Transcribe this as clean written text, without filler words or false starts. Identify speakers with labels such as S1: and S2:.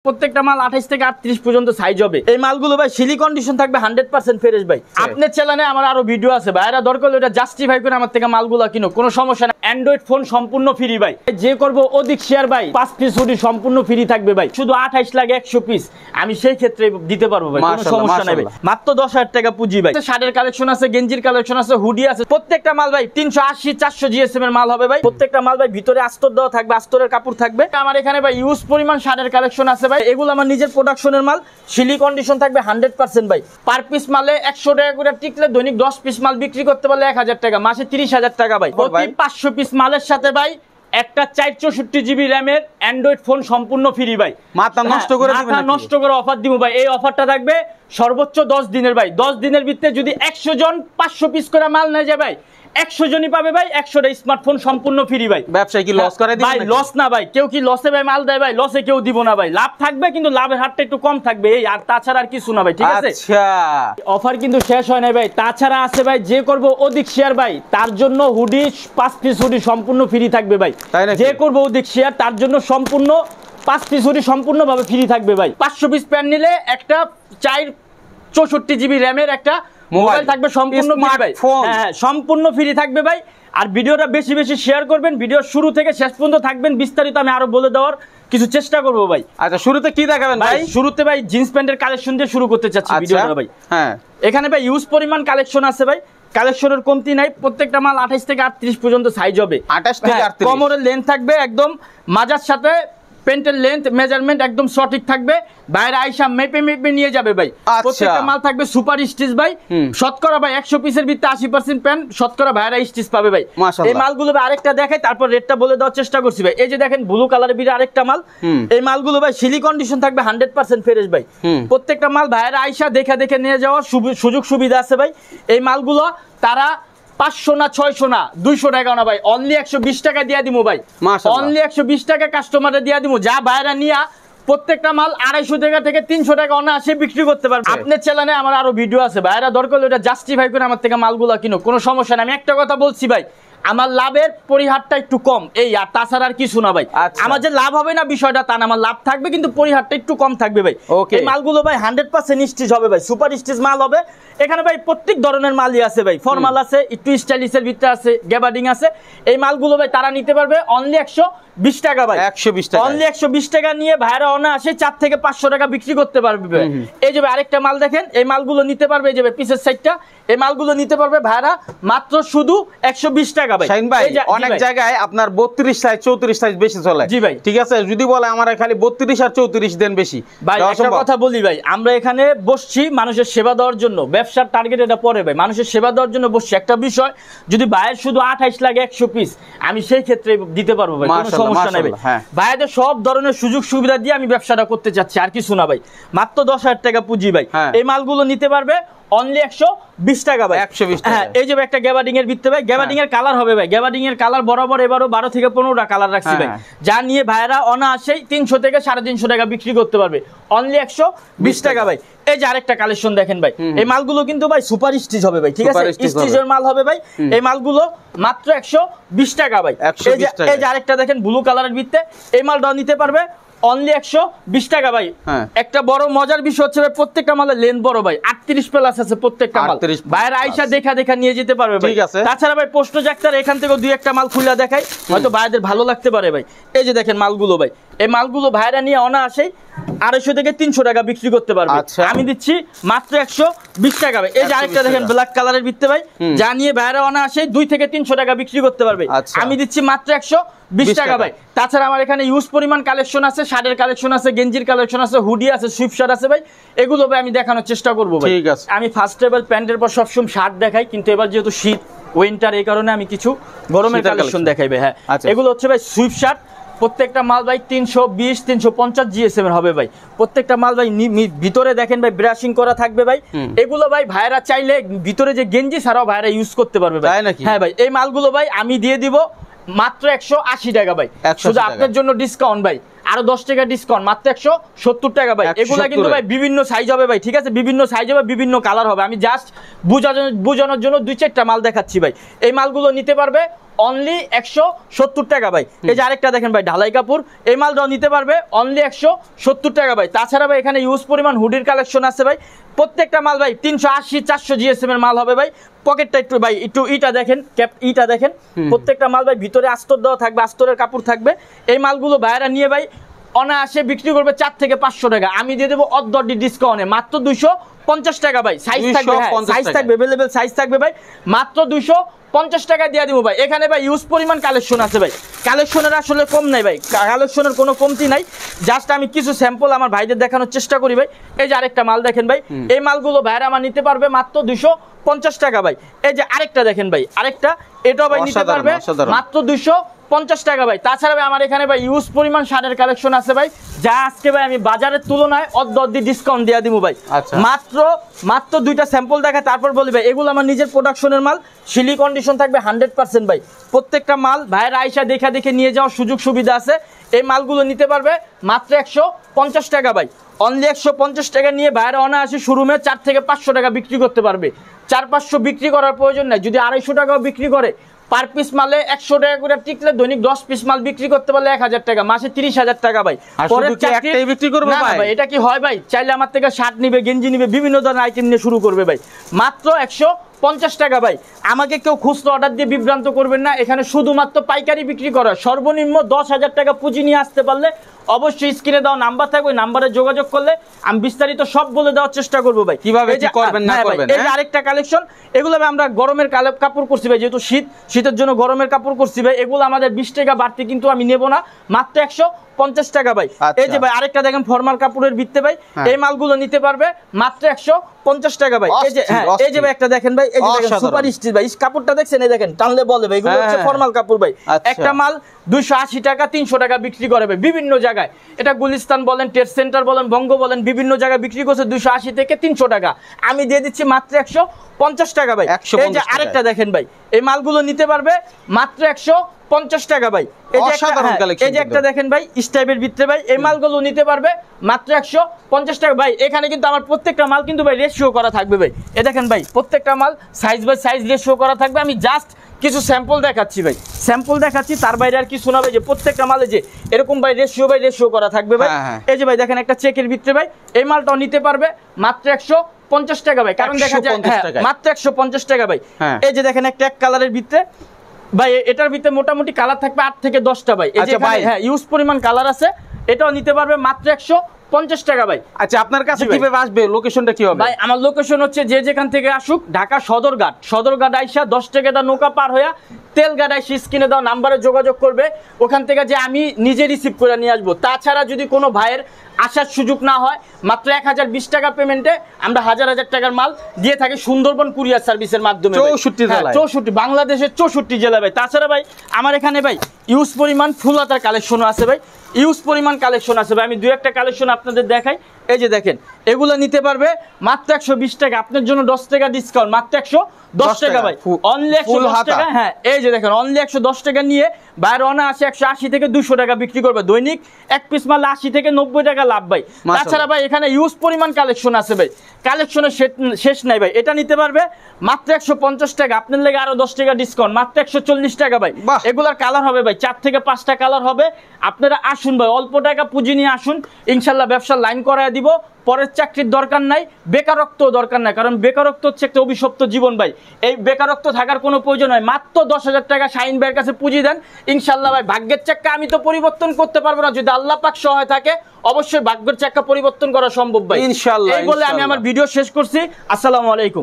S1: প্রত্যেকটা মাল 28 থেকে 38 পর্যন্ত সাইজ হবে। এই মালগুলো ভাই সিলি কন্ডিশন থাকবে 100% ফ্রেশ ভাই। আপনার চ্যানেলে আমার আরো ভিডিও আছে ভাই, এরা দরকার এটা জাস্টিফাই করে আমার থেকে মালগুলো কিনো, কোনো সমস্যা না। অ্যান্ড্রয়েড ফোন সম্পূর্ণ ফ্রি ভাই, যে করব অধিক শেয়ার ভাই 5 পিস হুডি সম্পূর্ণ ফ্রি থাকবে ভাই। শুধু 28 লাগে 100 পিস, আমি সেই ক্ষেত্রে দিতে পারবো ভাই, কোনো সমস্যা নাই ভাই। মাত্র 10,000 টাকা পুঁজি ভাই। শার্টের কালেকশন আছে, গেঞ্জির কালেকশন আছে, হুডি আছে। প্রত্যেকটা মাল ভাই 380 400 জিএসএম এর মাল হবে ভাই। প্রত্যেকটা মাল ভাই ভিতরে আস্তর দেওয়া থাকবে, আস্তরের কাপড় থাকবে। আমার এখানে ভাই ইউজ পরিমাণ শার্টের কালেকশন আছে ভাই, এগুলো আমার নিজের প্রোডাকশনের মাল, সিলি কন্ডিশন থাকবে 100% ভাই। পার পিস মালে 100 টাকা করে টিকলে দৈনিক 10 পিস মাল বিক্রি করতে পারলে 1000 টাকা, মাসে 30,000 টাকা ভাই। প্রতি 500 পিস মালের সাথে ভাই একটা 464 জিবি র্যামের অ্যান্ড্রয়েড ফোন সম্পূর্ণ ফ্রি ভাই।
S2: মাথা নষ্ট করে দিবেন,
S1: মাথা নষ্ট করে অফার দিব ভাই। এই অফারটা থাকবে সর্বোচ্চ 10 দিনের ভাই। 10 দিনের ভিতরে যদি 100 জন 500 পিস করে মাল নিয়ে যায় ভাই, 100 জনই পাবে ভাই 100টা স্মার্টফোন সম্পূর্ণ ফ্রি ভাই।
S2: ব্যবসায় কি লস করে দিবেন
S1: ভাই? লস না ভাই, কেউ কি লসে ভাই মাল দেয় ভাই? লসে কেউ দিব না ভাই, লাভ থাকবে কিন্তু লাভের হারটা একটু কম থাকবে, এই আর তাছাড়া আর কিছু না ভাই, ঠিক আছে?
S2: আচ্ছা,
S1: অফার কিন্তু শেষ হয় না ভাই, তাছাড়া আছে ভাই যে করব অধিক শেয়ার ভাই, তার জন্য হুডি 5 পিস হুডি সম্পূর্ণ ফ্রি থাকবে ভাই। যে করব অধিক শেয়ার তার জন্য সম্পূর্ণ 5 পিস হুডি সম্পূর্ণভাবে ফ্রি থাকবে ভাই। 500 পিস প্যান নিলে একটা 464 জিবি র্যামের একটা মোবাইল থাকবে সম্পূর্ণ ফ্রি ভাই। হ্যাঁ, সম্পূর্ণ ফ্রি থাকবে ভাই। আর ভিডিওটা বেশি বেশি শেয়ার করবেন, ভিডিও শুরু থেকে শেষ পর্যন্ত থাকবেন, বিস্তারিত আমি আরো বলে দেওয়ার কিছু চেষ্টা করব ভাই।
S2: আচ্ছা, শুরুতে কি দেখাবেন ভাই?
S1: শুরুতে ভাই জিন্স প্যান্টের কালেকশন দিয়ে শুরু করতে চাচ্ছি ভিডিওটা ভাই। হ্যাঁ, এখানে ভাই ইউজ পরিমাণ কালেকশন আছে ভাই, কালেকশনের কমতি নাই। প্রত্যেকটা মাল 28 থেকে 38 পর্যন্ত সাইজ হবে।
S2: 28 থেকে 38
S1: কোমরের লেন্থ থাকবে একদম মাজার সাথে, প্যান্টের লেন্থ মেজারমেন্ট একদম সঠিক থাকবে। বাইরে আইসা মেপে মেপে নিয়ে যাবে ভাই। প্রত্যেকটা মাল থাকবে সুপার স্টিচ ভাই। শতকরা ভাই 100 পিসের ভিতরে 80% প্যান্ট শতকরা বাইরে স্টিচ পাবে ভাই। এই মালগুলো ভাই আরেকটা দেখাই, তারপর রেটটা বলে দেওয়ার চেষ্টা করছি ভাই। এই যে দেখেন ব্লু কালারের ভিতরে আরেকটা মাল, এই মালগুলো ভাই সিলি কন্ডিশন থাকবে 100% ফ্রেশ ভাই। প্রত্যেকটা মাল বাইরে আইসা দেখে দেখে নিয়ে যাওয়ার সুযোগ সুবিধা আছে ভাই। এই মালগুলো তারা 500 না 600 না 200 টাকা না ভাই, অনলি 120 টাকা দিয়ে দিমু ভাই। অনলি 120 টাকা কাস্টমারে দিয়ে দিমু, যা বাইরে নিয়া প্রত্যেকটা মাল 250 টাকা থেকে 300 টাকা অনায়াসে বিক্রি করতে পারবে। আপনার চ্যানেলে আমার আরো ভিডিও আছে ভাই, এরা দরকার এটা জাস্টিফাই করে আমার থেকে মালগুলো কিনো, কোনো সমস্যা না। আমি একটা কথা বলছি ভাই, আমার লাভের পরিহারটা একটু কম, এই আর তাছাড়া আর কিছু না ভাই। আমার যে লাভ হবে না বিষয়টা তা না, আমার লাভ থাকবে কিন্তু পরিহারটা একটু কম থাকবে ভাই। এই মালগুলো ভাই 100% স্টিচ হবে ভাই, সুপার স্টিচ মাল হবে। এখানে ভাই প্রত্যেক ধরনের মালই আছে ভাই, ফর্মাল আছে, একটু স্টাইলিশের ভিতরে আছে, গ্যাবার্ডিং আছে। এই মালগুলো ভাই তারা নিতে পারবে অনলি 120 টাকা ভাই। 120 টাকা, অনলি 120 টাকা নিয়ে ভাইরা অনায়াসে 4 থেকে 500 টাকা বিক্রি করতে পারবে। এই যে ভাই আরেকটা মাল দেখেন, এই মালগুলো নিতে পারবে, এই যে ভাই পিসের সাইডটা, এই মালগুলো নিতে পারবে ভাইরা মাত্র শুধু 120 টাকা ভাই।
S2: শাইন ভাই, অনেক জায়গায় আপনার 32 সাইজ 34 সাইজ বেশি চলে। জি ভাই, ঠিক আছে, যদি বলে আমার খালি 32 আর 34 দেন বেশি
S1: ভাই। একটা কথা বলি ভাই, আমরা এখানে বসছি মানুষের সেবা দেওয়ার জন্য, ব্যবসার টার্গেট এটা পরে ভাই, মানুষের সেবা দেওয়ার জন্য বসছি। একটা বিষয়, যদি ভাইয়ের শুধু 28 লাগে 100 পিস, আমি সেই ক্ষেত্রে দিতে পারবো ভাই, কোনো সমস্যা নাই ভাই। ভাইদের সব ধরনের সুযোগ সুবিধা দিয়ে আমি ব্যবসাটা করতে চাচ্ছি, আর কিছু না ভাই। মাত্র 10,000 টাকা পুঁজি ভাই। এই মালগুলো নিতে পারবে অনলি 120 টাকা ভাই। 120 টাকা। হ্যাঁ, এই যে একটা গ্যাবার্ডিং এর ভিতরে ভাই, গ্যাবার্ডিং এর কালার হবে ভাই, গ্যাবার্ডিং এর কালার বরাবর এবারও 12 থেকে 15টা কালার রাখছি ভাই, যা নিয়ে ভাইরা অনায়াসেই 300 থেকে 350 টাকা বিক্রি করতে পারবে অনলি 120 টাকা ভাই। এই যে আরেকটা কালেকশন দেখেন ভাই, এই মালগুলো কিন্তু ভাই সুপার স্টিচ হবে ভাই, ঠিক আছে, স্টিচের মাল হবে ভাই। এই মালগুলো মাত্র 120 টাকা ভাই। এই যে আরেকটা দেখেন ব্লু কালারের ভিতরে, এই মালটাও নিতে পারবে অনলি 120 টাকা ভাই। একটা বড় মজার বিষয় হচ্ছে ভাই, প্রত্যেকটা মালের লেন্থ বড় ভাই, 38 প্লাস আছে প্রত্যেকটা মাল। বাইরে আইসা দেখা দেখা নিয়ে যেতে পারবে ভাই। তাছাড়া ভাই পোস্ট জাক্তার এখান থেকে 2-1টা মাল খুলে দেখাই, হয়তো ভাইদের ভালো লাগতে পারে ভাই। এই যে দেখেন মালগুলো ভাই, এই মালগুলো ভাইরা নিয়ে অনায়াসেই 250 থেকে 300 টাকা বিক্রি করতে পারবে। আমি দিচ্ছি মাত্র 120 টাকা ভাই। এই যে আরেকটা দেখেন ব্ল্যাক কালারের ভিতরে ভাই, যা নিয়ে ভাইরা অনায়াসেই 2 থেকে 300 টাকা বিক্রি করতে পারবে। আমি দিচ্ছি মাত্র 120 টাকা ভাই। তাছাড়া আমার এখানে ইউজ পরিমাণ কালেকশন আছে, শার্টের কালেকশন আছে, গেঞ্জির কালেকশন আছে, হুডি আছে, সুইফট শার্ট আছে ভাই। এগুলো ভাই আমি দেখানোর চেষ্টা করবো ভাই। ঠিক আছে, আমি ফার্স্ট টেবল প্যান্টের পর সবসময় শার্ট দেখাই, কিন্তু এবার যেহেতু শীত উইন্টার, এই কারণে আমি কিছু গরমের কালেকশন দেখাই ভাই। হ্যাঁ, এগুলো হচ্ছে ভাই সুইফট শার্ট। প্রত্যেকটা মাল ভাই 320-350 জিএসএম এর হবে ভাই। প্রত্যেকটা মাল ভাই ভিতরে দেখেন ভাই ব্রাশিং করা থাকবে ভাই। এগুলো ভাই ভাইরা চাইলে ভিতরে যে গেঞ্জি ছাড়াও ভাইরা ইউজ করতে পারবে ভাই। হ্যাঁ ভাই, এই মালগুলো ভাই আমি দিয়ে দিব মাত্র 180 টাকা ভাই। শুধু আপনার জন্য ডিসকাউন্ট ভাই, আরো 10 টাকা ডিসকাউন্ট, মাত্র 170 টাকা ভাই। এগুলা কিন্তু ভাই বিভিন্ন সাইজ হবে ভাই, ঠিক আছে, বিভিন্ন সাইজ হবে, বিভিন্ন কালার হবে। আমি জাস্ট বোঝানোর জন্য 2-4টা মাল দেখাচ্ছি ভাই। এই মালগুলো নিতে পারবে অনলি 170 টাকা ভাই। এই যে আরেকটা দেখেন ভাই ঢালাই কাপড়, এই মালটাও নিতে পারবে অনলি 170 টাকা ভাই। তাছাড়া ভাই এখানে ইউজ পরিমাণ হুডির কালেকশন আছে ভাই, প্রত্যেকটা মাল ভাই 380 400 জিএসএম এর মাল হবে ভাই। পকেটটা একটু ভাই একটু ইটা দেখেন, ক্যাপ ইটা দেখেন, প্রত্যেকটা মাল ভাই ভিতরে আস্তর দেওয়া থাকবে, আস্তরের কাপড় থাকবে। এই মালগুলো ভাইরা নিয়ে ভাই অনায়াসে বিক্রি করবে 4 থেকে 500 টাকা, আমি দিয়ে দেবো অর্ধি ডিসকাউন্টে মাত্র 250 টাকা ভাই। সাইজ থাকবে, সাইজ থাকবে, अवेलेबल সাইজ থাকবে ভাই, মাত্র 250 টাকা দিয়ে দিব ভাই। এখানে ভাই ইউজ পরিমাণ কালেকশন আছে ভাই, কালেকশনের আসলে কম নাই ভাই, কালেকশনের কোনো কমতি নাই। জাস্ট আমি কিছু স্যাম্পল আমার ভাইদের দেখানোর চেষ্টা করি ভাই। এই যে আরেকটা মাল দেখেন ভাই, এই মালগুলো ভাইরা আমার নিতে পারবে মাত্র 250 টাকা ভাই। এই যে আরেকটা দেখেন ভাই, আরেকটা এটাও ভাই নিতে পারবে মাত্র 250 টাকা ভাই। তাছাড়া ভাই আমার এখানে ভাই ইউজ পরিমাণ শার্টের কালেকশন আছে ভাই, যা আজকে ভাই আমি বাজারের তুলনায় অর্ধি ডিসকাউন্ট দিয়ে দিব ভাই। মাত্র দুইটা স্যাম্পল দেখা, তারপর বলি ভাই এগুলো আমার নিজের প্রোডাকশনের মাল, সিলি কন্ডিশন থাকবে 100% ভাই। প্রত্যেকটা মাল ভাইয়ের আইসা দেখা দেখে নিয়ে যাওয়ার সুযোগ সুবিধা আছে। এই মালগুলো নিতে পারবে মাত্র 150 টাকা ভাই। অনলি 150 টাকা নিয়ে বাইরে অনায়াসে শোরুমে 4 থেকে 500 টাকা বিক্রি করতে পারবে। 400-500 বিক্রি করার প্রয়োজন নাই, যদি 250 টাকাও বিক্রি করে পার পিস মালে 100 টাকা করে টিকলে দৈনিক 10 পিস মাল বিক্রি করতে পারলে 1000 টাকা, মাসে 30,000 টাকা ভাই।
S2: পরে একটাই বিক্রি করবে ভাই?
S1: এটা কি হয় ভাই? চাইলে আমার থেকে শার্ট নিবে, গেঞ্জি নিবে, বিভিন্ন ধরনের আইটেম নিয়ে শুরু করবে ভাই। মাত্র 150 টাকা ভাই। আমাকে কেউ খুচরো অর্ডার দিয়ে বিভ্রান্ত করবেন না, এখানে শুধুমাত্র পাইকারি বিক্রি করা। সর্বনিম্ন 10,000 টাকা পুঁজি নিয়ে আসতে পারলে অবশ্যই স্ক্রিনে দেওয়া নাম্বার থাকবে, ওই নাম্বারে যোগাযোগ করলে আমি বিস্তারিত সব বলে দেওয়ার চেষ্টা করবো ভাই,
S2: কিভাবে কি করবেন না করবেন।
S1: এই যে আরেকটা কালেকশন, এগুলো আমরা গরমের কাপড় করছি ভাই, যেহেতু শীতের জন্য গরমের কাপড় করছি ভাই। এগুলো আমাদের 20 টাকা বাড়তি কিন্তু আমি নেব না, মাত্র 150 টাকা ভাই। এই যে ভাই আরেকটা দেখেন ফর্মাল কাপড়ের ভিত্তে ভাই, এই মালগুলো নিতে পারবে মাত্র 150 টাকা ভাই। এই যে এই যে ভাই একটা দেখেন ভাই, এই যে দেখেন সুপার স্টিচ ভাই, কাপড়টা দেখছেন, এই দেখেন টানলে বলে ভাই, এগুলো হচ্ছে ফর্মাল কাপড় ভাই। একটা মাল 280 টাকা 300 টাকা বিক্রি করে ভাই বিভিন্ন জায়গায়। এটা গুলিস্তান বলেন, ট্রেড সেন্টার বলেন, বঙ্গ বলেন, বিভিন্ন জায়গায় বিক্রি করছে 280 থেকে 300 টাকা, আমি দিয়ে দিচ্ছি মাত্র 150 টাকা ভাই। এই যে আরেকটা দেখেন ভাই, এই মালগুলো নিতে পারবে মাত্র 150 টাকা ভাই। এই যে একটা দেখেন ভাই স্টাইপের ভিতরে ভাই, এই মালগুলো নিতে পারবে মাত্র 150 টাকা ভাই। এখানে কিন্তু আমার প্রত্যেকটা মাল কিন্তু ভাই রেশিও করা থাকবে ভাই। এই দেখেন ভাই প্রত্যেকটা মাল সাইজ বাই সাইজ রেশিও করা থাকবে। আমি জাস্ট কিছু স্যাম্পল দেখাচ্ছি ভাই, স্যাম্পল দেখাচ্ছি, তার বাইরে আর কিছু না ভাই। যে প্রত্যেকটা মালে যে এরকম ভাই রেশিও করা থাকবে ভাই। এই যে ভাই দেখেন একটা চেকের ভিতরে ভাই, এই মালটাও নিতে পারবে মাত্র 150 টাকা ভাই। কারণ দেখা যায় মাত্র 150 টাকা ভাই। এই যে দেখেন একটা এক কালারের ভিতরে ভাই, এটার ভিতরে মোটামুটি কালার থাকবে 8 থেকে 10টা ভাই। এই যে হ্যাঁ ইউজ পরিমাণ কালার আছে, এটাও নিতে পারবে মাত্র 150 টাকা ভাই।
S2: আচ্ছা আপনার কাছে কিভাবে আসবে, লোকেশনটা কি হবে
S1: ভাই? আমার লোকেশন হচ্ছে যে যেখান থেকে আসুক, ঢাকা সদরঘাট আইসা 10 টাকা নৌকা পার হইয়া তেলঘাট আইসা স্ক্রিনে দাও নাম্বারে যোগাযোগ করবে, ওখান থেকে যে আমি নিজে রিসিভ করে নিয়ে আসবো। তাছাড়া যদি কোনো ভাইয়ের আসার সুযোগ না হয়, মাত্র 1020 টাকা পেমেন্টে আমরা হাজার টাকার মাল দিয়ে থাকি সুন্দরবন কুরিয়ার সার্ভিসের মাধ্যমে 64 বাংলাদেশের 64 জেলা ভাই। তাছাড়া ভাই আমার এখানে ভাই ইউজ পরিমাণ ফুল হাতার কালেকশনও আছে ভাই, ইউজ পরিমাণ কালেকশন আছে ভাই। আমি দুই একটা কালেকশন আপনাদের দেখাই। এই যে দেখেন এগুলো নিতে পারবে মাত্র 120 টাকা, আপনার জন্য 10 টাকা ডিসকাউন্ট, মাত্র 110 টাকা ভাই। অনলি 110 টাকা। হ্যাঁ এই যে দেখেন অনলি 110 টাকা নিয়ে বাইরে অনায়াসে 180 থেকে 200 টাকা বিক্রি করবে। দৈনিক এক পিস মাল 80 থেকে 90 টাকা লাভ ভাই। তাছাড়া ভাই এখানে ইউজ পরিমাণ কালেকশন আছে ভাই, কালেকশনের শেষ নাই ভাই। এটা নিতে পারবে মাত্র 150 টাকা, আপনার লেগে আরো 10 টাকা ডিসকাউন্ট, মাত্র 140 টাকা ভাই। এগুলার কালার হবে ভাই 4 থেকে 5টা কালার হবে। আপনারা আসুন ভাই, অল্প টাকা পুঁজি নিয়ে আসুন, ইনশাল্লাহ ব্যবসার লাইন করায় দিব। পরের চাকরির দরকার নাই, বেকারত্ব দরকার নাই, কারণ বেকারত্ব হচ্ছে একটা অভিশপ্ত জীবন ভাই। এই বেকারত্ব থাকার কোনো প্রয়োজন হয়। মাত্র 10,000 টাকা শাহিন ভাইয়ের কাছে পুঁজি দেন, ইনশাল্লাহ ভাই ভাগ্যের চাক্কা আমি তো পরিবর্তন করতে পারবো না, যদি আল্লাহ পাক সহায় থাকে অবশ্যই ভাগ্যের চাক্কা পরিবর্তন করা সম্ভব ভাই ইনশাআল্লাহ। এই বলে আমি আমার ভিডিও শেষ করছি। আসসালামু আলাইকুম।